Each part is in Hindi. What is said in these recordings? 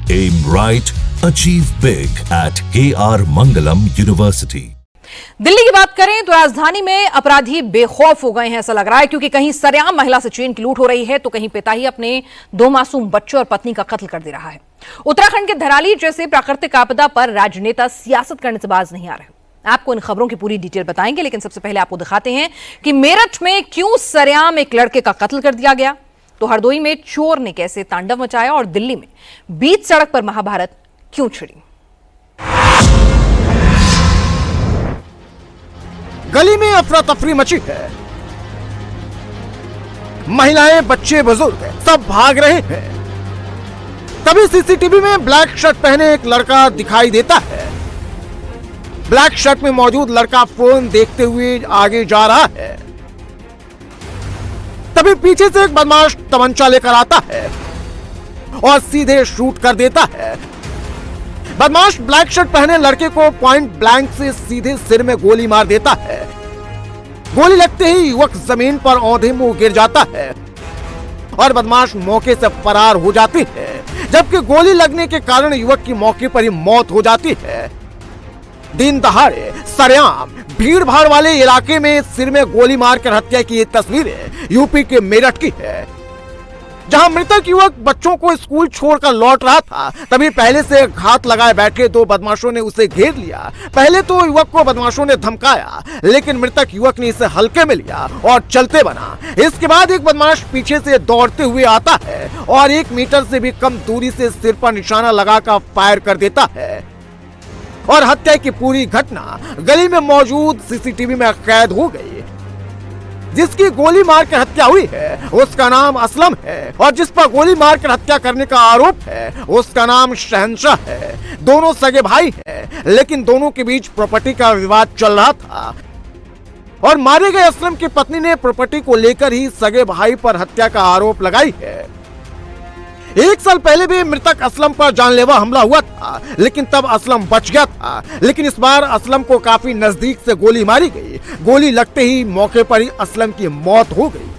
Aim right, achieve big at KR Mangalam University. Delhi की बात करें तो राजधानी में अपराधी बेखौफ हो गए हैं, ऐसा लग रहा है, क्योंकि कहीं सरेआम महिला से चेन की लूट हो रही है तो कहीं पिता ही अपने 2 मासूम बच्चों और पत्नी का कत्ल कर दे रहा है। उत्तराखंड के धराली जैसे प्राकृतिक आपदा पर राजनेता सियासत करने से बाज नहीं आ रहे। आपको इन खबरों की पूरी डिटेल बताएंगे, लेकिन सबसे पहले आपको दिखाते हैं कि मेरठ में क्यों सरेआम एक लड़के का कत्ल कर दिया गया, तो हरदोई में चोर ने कैसे तांडव मचाया और दिल्ली में बीच सड़क पर महाभारत क्यों छिड़ी। गली में अफरा तफरी मची है। महिलाएं, बच्चे, बुजुर्ग सब भाग रहे हैं। तभी सीसीटीवी में ब्लैक शर्ट पहने एक लड़का दिखाई देता है। ब्लैक शर्ट में मौजूद लड़का फोन देखते हुए आगे जा रहा है। तभी पीछे से एक बदमाश तमंचा लेकर आता है और सीधे शूट कर देता है। बदमाश ब्लैक शर्ट पहने लड़के को पॉइंट ब्लैंक से सीधे सिर में गोली मार देता है। गोली लगते ही युवक जमीन पर औंधे मुंह गिर जाता है और बदमाश मौके से फरार हो जाती है, जबकि गोली लगने के कारण युवक की मौके पर ही मौत हो जाती है। दिन दहाड़े सरेआम भीड़ भाड़ वाले इलाके में सिर में गोली मारकर हत्या की ये तस्वीरें यूपी के मेरठ की है, जहां मृतक युवक बच्चों को स्कूल छोड़कर लौट रहा था। तभी पहले से घात लगाए बैठे 2 बदमाशों ने उसे घेर लिया। पहले तो युवक को बदमाशों ने धमकाया, लेकिन मृतक युवक ने इसे हल्के में लिया और चलते बना। इसके बाद एक बदमाश पीछे से दौड़ते हुए आता है और 1 मीटर से भी कम दूरी से सिर पर निशाना लगाकर फायर कर देता है और हत्या की पूरी घटना गली में मौजूद सीसीटीवी में कैद हो गई। जिसकी गोली मारकर हत्या हुई है उसका नाम असलम है और जिस पर गोली मारकर हत्या करने का आरोप है उसका नाम शहंशाह है। दोनों सगे भाई हैं, लेकिन दोनों के बीच प्रॉपर्टी का विवाद चल रहा था और मारे गए असलम की पत्नी ने प्रॉपर्टी को लेकर ही सगे भाई पर हत्या का आरोप लगाई है। 1 साल पहले भी मृतक असलम पर जानलेवा हमला हुआ था, लेकिन तब असलम बच गया था। लेकिन इस बार असलम को काफी नजदीक से गोली मारी गई। गोली लगते ही मौके पर ही असलम की मौत हो गई।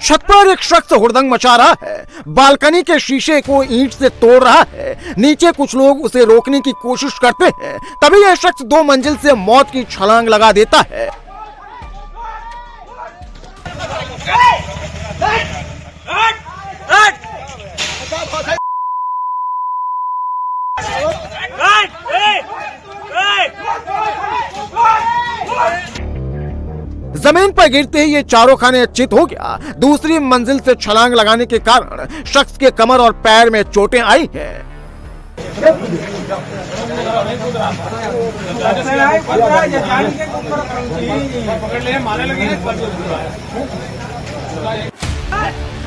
छत पर एक शख्स हुड़दंग मचा रहा है। बालकनी के शीशे को ईंट से तोड़ रहा है। नीचे कुछ लोग उसे रोकने की कोशिश करते हैं। तभी यह शख्स 2 मंजिल से मौत की छलांग लगा देता है। जमीन पर गिरते ही ये चारों खाने चित हो गया। दूसरी मंजिल से छलांग लगाने के कारण शख्स के कमर और पैर में चोटें आई हैं।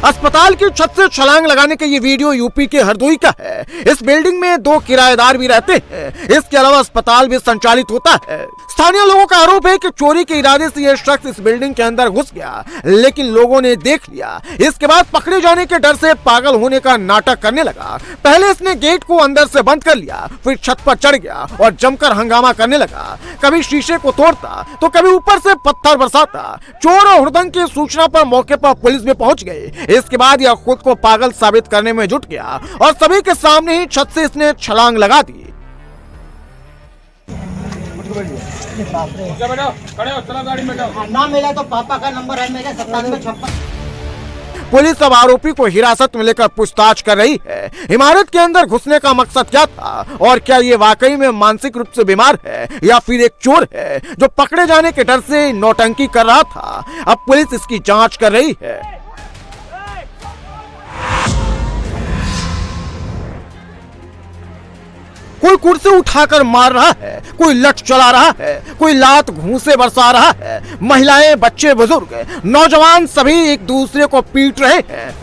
अस्पताल की छत से छलांग लगाने का ये वीडियो यूपी के हरदोई का है। इस बिल्डिंग में 2 किराएदार भी रहते हैं। इसके अलावा अस्पताल भी संचालित होता है। स्थानीय लोगों का आरोप है कि चोरी के इरादे से यह शख्स इस बिल्डिंग के अंदर घुस गया, लेकिन लोगों ने देख लिया। इसके बाद पकड़े जाने के डर से पागल होने का नाटक करने लगा। पहले इसने गेट को अंदर से बंद कर लिया, फिर छत पर चढ़ गया और जमकर हंगामा करने लगा। कभी शीशे को तोड़ता तो कभी ऊपर से पत्थर बरसाता। चोर और हुड़दंग की सूचना पर मौके पर पुलिस भी पहुंच गई। इसके बाद यह खुद को पागल साबित करने में जुट गया और सभी के सामने ही छत से इसने छलांग लगा दी। नाम मिला तो पापा का नंबर है मेरे 9756। पुलिस अब आरोपी को हिरासत में लेकर पूछताछ कर रही है। इमारत के अंदर घुसने का मकसद क्या था और क्या ये वाकई में मानसिक रूप से बीमार है या फिर एक चोर है जो पकड़े जाने के डर से नौटंकी कर रहा था। अब पुलिस इसकी जांच कर रही है। कोई कुर्सी उठाकर मार रहा है, कोई लठ चला रहा है, कोई लात घूंसे बरसा रहा है। महिलाएं, बच्चे, बुजुर्ग, नौजवान सभी एक दूसरे को पीट रहे हैं।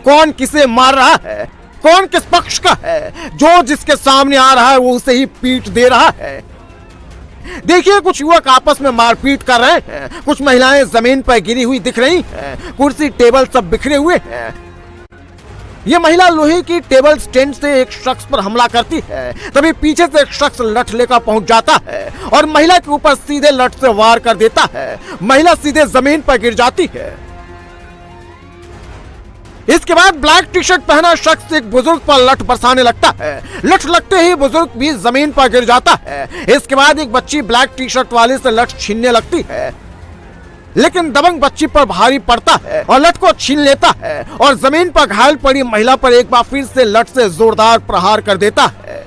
कौन किसे मार रहा है, कौन किस पक्ष का है, जो जिसके सामने आ रहा है वो उसे ही पीट दे रहा है। देखिए कुछ युवक आपस में मारपीट कर रहे हैं, कुछ महिलाएं जमीन पर गिरी हुई दिख रही हैं, कुर्सी टेबल सब बिखरे हुए हैं। ये महिला लोहे की टेबल स्टैंड से एक शख्स पर हमला करती है, तभी पीछे से एक शख्स लठ लेकर पहुंच जाता है और महिला के ऊपर सीधे लठ से वार कर देता है। महिला सीधे जमीन पर गिर जाती है। इसके बाद ब्लैक टी शर्ट पहना शख्स एक बुजुर्ग पर लठ बरसाने लगता है। लठ लगते ही बुजुर्ग भी जमीन पर गिर जाता है। इसके बाद एक बच्ची ब्लैक टी शर्ट वाले से लठ छीनने लगती है, लेकिन दबंग बच्ची पर भारी पड़ता है और लठ को छीन लेता है और जमीन पर घायल पड़ी महिला पर एक बार फिर से लठ से जोरदार प्रहार कर देता है।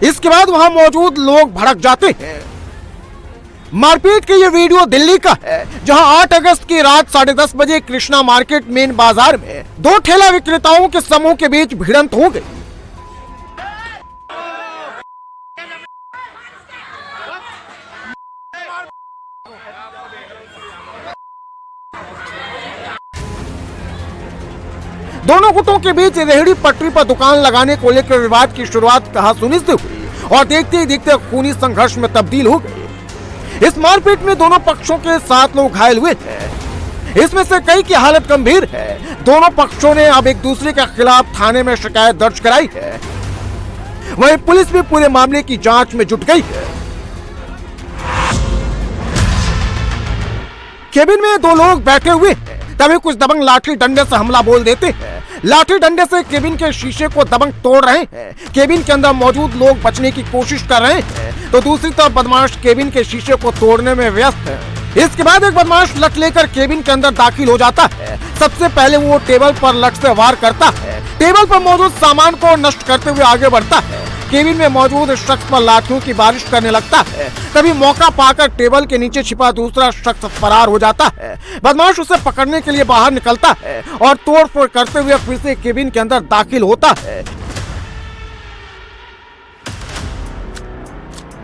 इसके बाद वहां मौजूद लोग भड़क जाते हैं। मारपीट की ये वीडियो दिल्ली का है, जहां 8 अगस्त की रात 10:30 बजे कृष्णा मार्केट मेन बाजार में दो ठेला विक्रेताओं के समूह के बीच भिड़ंत हो गई। दोनों गुटों के बीच रेहड़ी पटरी पर दुकान लगाने को लेकर विवाद की शुरुआत कहासुनी से हुई और देखते ही देखते खूनी संघर्ष में तब्दील हो गई। इस मारपीट में दोनों पक्षों के 7 लोग घायल हुए हैं। इसमें से कई की हालत गंभीर है। दोनों पक्षों ने अब एक दूसरे के खिलाफ थाने में शिकायत दर्ज कराई है। वहीं पुलिस भी पूरे मामले की जांच में जुट गई है। केबिन में 2 लोग बैठे हुए हैं, तभी कुछ दबंग लाठी डंडे से हमला बोल देते हैं। लाठी डंडे से केबिन के शीशे को दबंग तोड़ रहे हैं। केबिन के अंदर मौजूद लोग बचने की कोशिश कर रहे हैं, तो दूसरी तरफ बदमाश केबिन के शीशे को तोड़ने में व्यस्त है। इसके बाद एक बदमाश लठ लेकर केबिन के अंदर दाखिल हो जाता है। सबसे पहले वो टेबल पर लठ से वार करता है। टेबल पर मौजूद सामान को नष्ट करते हुए आगे बढ़ता है। केबिन में मौजूद शख्स पर लाठियों की बारिश करने लगता है। तभी मौका पाकर टेबल के नीचे छिपा दूसरा शख्स फरार हो जाता है। बदमाश उसे पकड़ने के लिए बाहर निकलता है और तोड़फोड़ करते हुए फिर से केबिन के अंदर दाखिल होता है।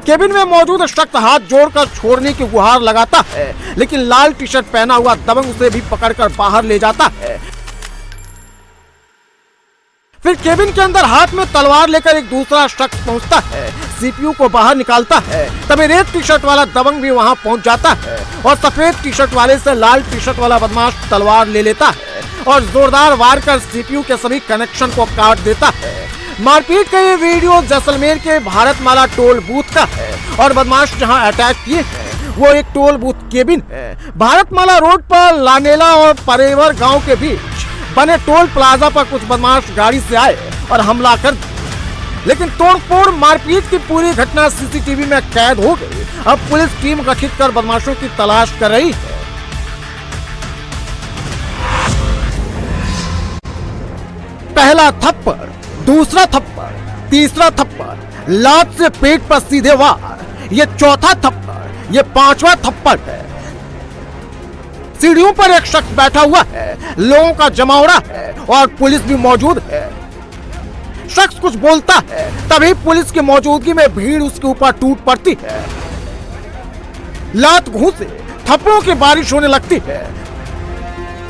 केबिन में मौजूद शख्स हाथ जोड़कर छोड़ने की गुहार लगाता है, लेकिन लाल टी शर्ट पहना हुआ दबंग उसे भी पकड़कर बाहर ले जाता है। फिर केबिन के अंदर हाथ में तलवार लेकर एक दूसरा शख्स पहुंचता है, सीपीयू को बाहर निकालता है। तभी रेड टी शर्ट वाला दबंग भी वहां पहुंच जाता है और सफेद टी शर्ट वाले से लाल टी शर्ट वाला बदमाश तलवार ले लेता है और जोरदार वार कर सीपीयू के सभी कनेक्शन को काट देता है। मारपीट का ये वीडियो जैसलमेर के भारतमाला टोल बूथ का है और बदमाश जहां अटैक किए हैं वो एक टोल बूथ केबिन है। भारतमाला रोड पर लानेला और परेवर गांव के बीच बने टोल प्लाजा पर कुछ बदमाश गाड़ी से आए और हमला कर दिया, लेकिन तोड़फोड़ मारपीट की पूरी घटना सीसीटीवी में कैद हो गई। अब पुलिस टीम गठित कर बदमाशों की तलाश कर रही है। पहला थप्पड़, दूसरा थप्पड़, तीसरा थप्पड़, लात से पेट पर सीधे वार, ये चौथा थप्पड़, ये 5वां थप्पड़ है। सीढ़ियों पर एक शख्स बैठा हुआ है, लोगों का जमावड़ा है और पुलिस भी मौजूद है। शख्स कुछ बोलता है, तभी पुलिस की मौजूदगी में भीड़ उसके ऊपर टूट पड़ती है। लात घूंसे, थप्पड़ों की बारिश होने लगती है।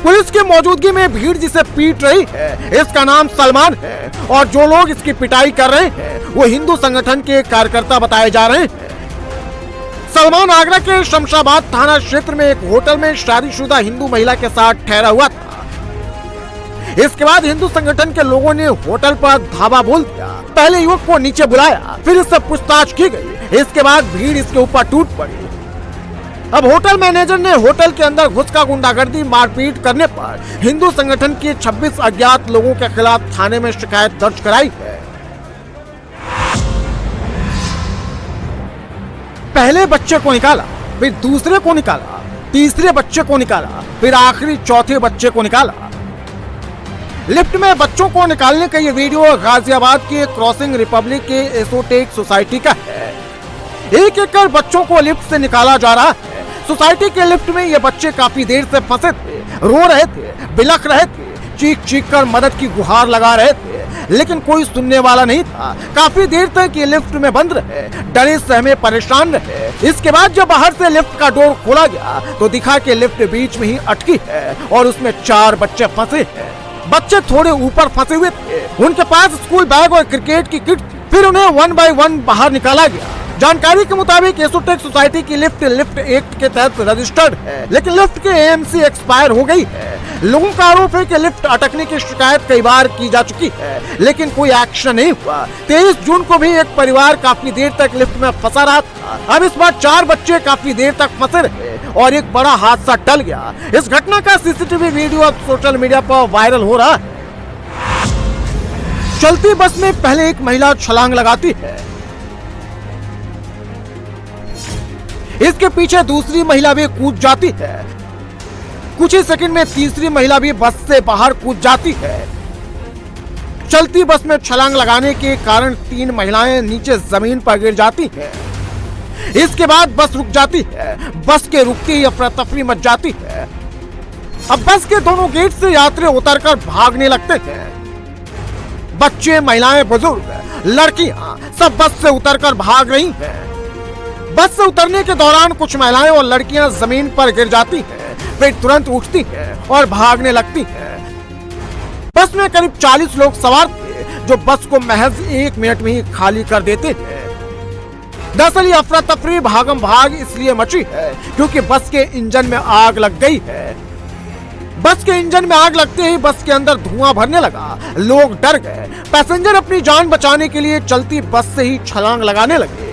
पुलिस की मौजूदगी में भीड़ जिसे पीट रही है, इसका नाम सलमान है और जो लोग इसकी पिटाई कर रहे हैं वो हिंदू संगठन के कार्यकर्ता बताए जा रहे हैं। सलमान आगरा के शमशाबाद थाना क्षेत्र में एक होटल में शादीशुदा हिंदू महिला के साथ ठहरा हुआ था। इसके बाद हिंदू संगठन के लोगों ने होटल पर धावा बोल दिया। पहले युवक को नीचे बुलाया, फिर इससे पूछताछ की गई। इसके बाद भीड़ इसके ऊपर टूट पड़ी। अब होटल मैनेजर ने होटल के अंदर घुसकर गुंडागर्दी मारपीट करने पर हिंदू संगठन के 26 अज्ञात लोगों के खिलाफ थाने में शिकायत दर्ज कराई है। पहले बच्चे को निकाला, फिर दूसरे को निकाला, तीसरे बच्चे को निकाला, फिर आखिरी चौथे बच्चे को निकाला। लिफ्ट में बच्चों को निकालने का ये वीडियो गाजियाबाद के क्रॉसिंग रिपब्लिक के एसोटेक सोसाइटी का है। एक एक कर बच्चों को लिफ्ट से निकाला जा रहा है। सोसाइटी के लिफ्ट में ये बच्चे काफी देर से फंसे थे, रो रहे थे, बिलख रहे थे, चीख चीख कर मदद की गुहार लगा रहे थे, लेकिन कोई सुनने वाला नहीं था। काफी देर तक ये लिफ्ट में बंद रहे, डरे सहमे परेशान रहे। इसके बाद जब बाहर से लिफ्ट का डोर खोला गया तो दिखा कि लिफ्ट बीच में ही अटकी है और उसमें 4 बच्चे फंसे हैं। बच्चे थोड़े ऊपर फंसे हुए थे, उनके पास स्कूल बैग और क्रिकेट की किट थी। फिर उन्हें 1 बाय 1 बाहर निकाला गया। जानकारी के मुताबिक एसोटेक सोसाइटी की लिफ्ट एक्ट के तहत रजिस्टर्ड है, लेकिन लिफ्ट के एएमसी एक्सपायर हो गई है। लोगों का आरोप है कि लिफ्ट अटकने की शिकायत कई बार की जा चुकी है, लेकिन कोई एक्शन नहीं हुआ। 23 जून को भी एक परिवार काफी देर तक लिफ्ट में फंसा रहा था। अब इस बार 4 बच्चे काफी देर तक फंसे रहे और एक बड़ा हादसा टल गया। इस घटना का सीसीटीवी वीडियो अब सोशल मीडिया पर वायरल हो रहा है। चलती बस में पहले एक महिला छलांग लगाती है, इसके पीछे दूसरी महिला भी कूद जाती है। कुछ ही सेकंड में तीसरी महिला भी बस से बाहर कूद जाती है। चलती बस में छलांग लगाने के कारण 3 महिलाएं नीचे जमीन पर गिर जाती हैं। इसके बाद बस रुक जाती है। बस के रुकते ही अफरा तफरी मच जाती है। अब बस के दोनों गेट से यात्री उतरकर भागने लगते हैं। बच्चे, महिलाएं, बुजुर्ग, लड़कियां सब बस से उतरकर भाग रही हैं। बस से उतरने के दौरान कुछ महिलाएं और लड़कियां जमीन पर गिर जाती हैं, फिर तुरंत उठती हैं और भागने लगती हैं। बस में करीब 40 लोग सवार थे, जो बस को महज 1 मिनट में ही खाली कर देते हैं। दरअसल ये अफरा तफरी भागम भाग इसलिए मची है क्योंकि बस के इंजन में आग लग गई है। बस के इंजन में आग लगते ही बस के अंदर धुआं भरने लगा। लोग डर गए। पैसेंजर अपनी जान बचाने के लिए चलती बस से ही छलांग लगाने लगे,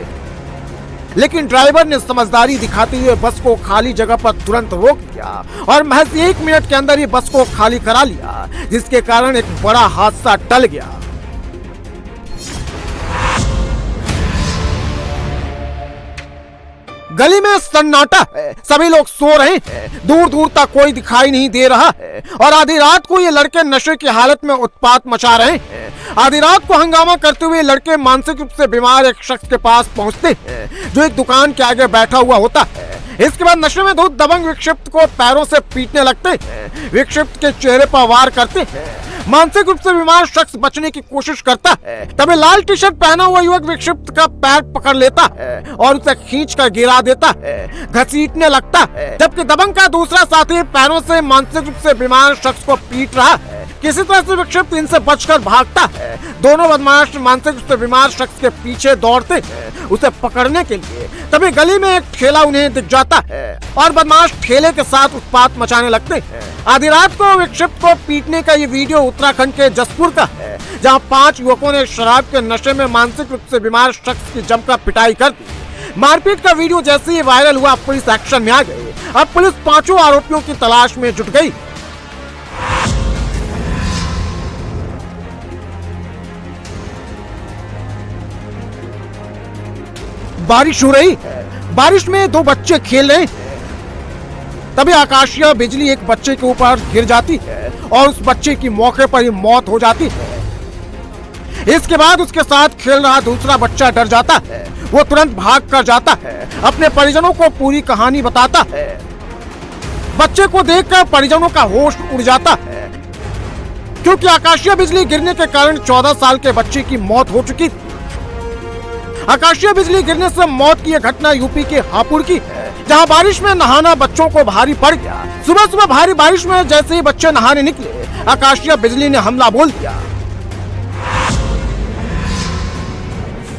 लेकिन ड्राइवर ने समझदारी दिखाते हुए बस को खाली जगह पर तुरंत रोक दिया और महज 1 मिनट के अंदर ही बस को खाली करा लिया, जिसके कारण एक बड़ा हादसा टल गया। गली में सन्नाटा है, सभी लोग सो रहे हैं, दूर दूर तक कोई दिखाई नहीं दे रहा है और आधी रात को ये लड़के नशे की हालत में उत्पात मचा रहे हैं। आधी रात को हंगामा करते हुए लड़के मानसिक रूप से बीमार एक शख्स के पास पहुंचते हैं, जो एक दुकान के आगे बैठा हुआ होता है। इसके बाद नशे में धुत दबंग विक्षिप्त को पैरों से पीटने लगते हैं। विक्षिप्त के चेहरे पर वार करते हैं। मानसिक रूप से बीमार शख्स बचने की कोशिश करता है, तभी लाल टी शर्ट पहना हुआ युवक विक्षिप्त का पैर पकड़ लेता है और उसे खींच कर गिरा देता है, घसीटने लगता है, जबकि दबंग का दूसरा साथी पैरों से मानसिक रूप से बीमार शख्स को पीट रहा है। किसी तरह से विक्षिप्त इनसे बचकर भागता है। दोनों बदमाश मानसिक रूप से बीमार शख्स के पीछे दौड़ते हैं उसे पकड़ने के लिए। तभी गली में एक ठेला उन्हें दिख जाता है और बदमाश ठेले के साथ उत्पात मचाने लगते हैं। आधी रात को विक्षिप्त को पीटने का ये वीडियो उत्तराखंड के जसपुर का है, जहां 5 युवकों ने शराब के नशे में मानसिक रूप से बीमार शख्स की जमकर पिटाई कर दी। मारपीट का वीडियो जैसे ही वायरल हुआ, पुलिस एक्शन में आ गई। अब पुलिस 5 आरोपियों की तलाश में जुट गई। बारिश हो रही है। बारिश में 2 बच्चे खेल रहे हैं, तभी आकाशीय बिजली एक बच्चे के ऊपर गिर जाती है और उस बच्चे की मौके पर ही मौत हो जाती है। इसके बाद उसके साथ खेल रहा दूसरा बच्चा डर जाता है। वो तुरंत भाग कर जाता है, अपने परिजनों को पूरी कहानी बताता है। बच्चे को देखकर परिजनों का होश उड़ जाता है, क्योंकि आकाशीय बिजली गिरने के कारण 14 साल के बच्चे की मौत हो चुकी थी। आकाशीय बिजली गिरने से मौत की यह घटना यूपी के हापुड़ की है, जहां बारिश में नहाना बच्चों को भारी पड़ गया। सुबह सुबह भारी बारिश में जैसे ही बच्चे नहाने निकले, आकाशीय बिजली ने हमला बोल दिया।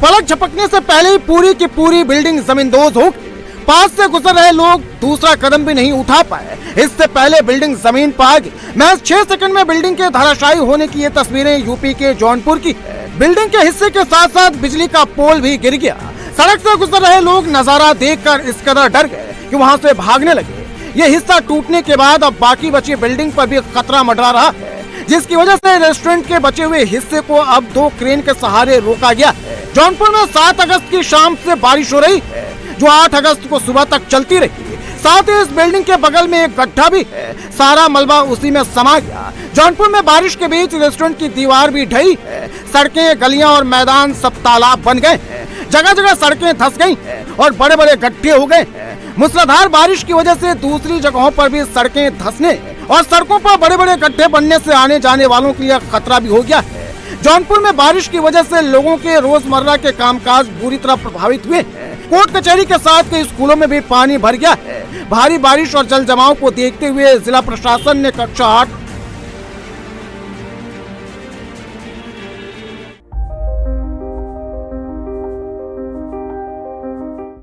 पलक झपकने से पहले ही पूरी की पूरी बिल्डिंग जमींदोज हो गई। पास से गुजर रहे लोग दूसरा कदम भी नहीं उठा पाए। इससे पहले बिल्डिंग जमीन पर आ गई। महज 6 सेकंड में बिल्डिंग के धराशायी होने की ये तस्वीरें यूपी के जौनपुर की है। बिल्डिंग के हिस्से के साथ साथ बिजली का पोल भी गिर गया। सड़क से गुजर रहे लोग नजारा देखकर इस कदर डर गए कि वहां से भागने लगे। ये हिस्सा टूटने के बाद अब बाकी बची बिल्डिंग पर भी खतरा मंडरा रहा है, जिसकी वजह से रेस्टोरेंट के बचे हुए हिस्से को अब 2 क्रेन के सहारे रोका गया है। जौनपुर में 7 अगस्त की शाम से बारिश हो रही है, जो 8 अगस्त को सुबह तक चलती रही। साथ ही इस बिल्डिंग के बगल में एक गड्ढा भी है, सारा मलबा उसी में समा गया। जौनपुर में बारिश के बीच रेस्टोरेंट की दीवार भी ढही है। सड़कें, गलियां और मैदान सब तालाब बन गए हैं। जगह जगह सड़कें धंस गई हैं और बड़े बड़े गड्ढे हो गए हैं। मूसलाधार बारिश की वजह से दूसरी जगहों पर भी सड़कें धंसने और सड़कों पर बड़े बड़े गड्ढे बनने से आने जाने वालों के लिए खतरा भी हो गया है। जौनपुर में बारिश की वजह से लोगों के रोजमर्रा के कामकाज बुरी तरह प्रभावित हुए हैं। कोर्ट कचहरी के साथ कई स्कूलों में भी पानी भर गया है। भारी बारिश और जल जमाव को देखते हुए जिला प्रशासन ने कक्षा 8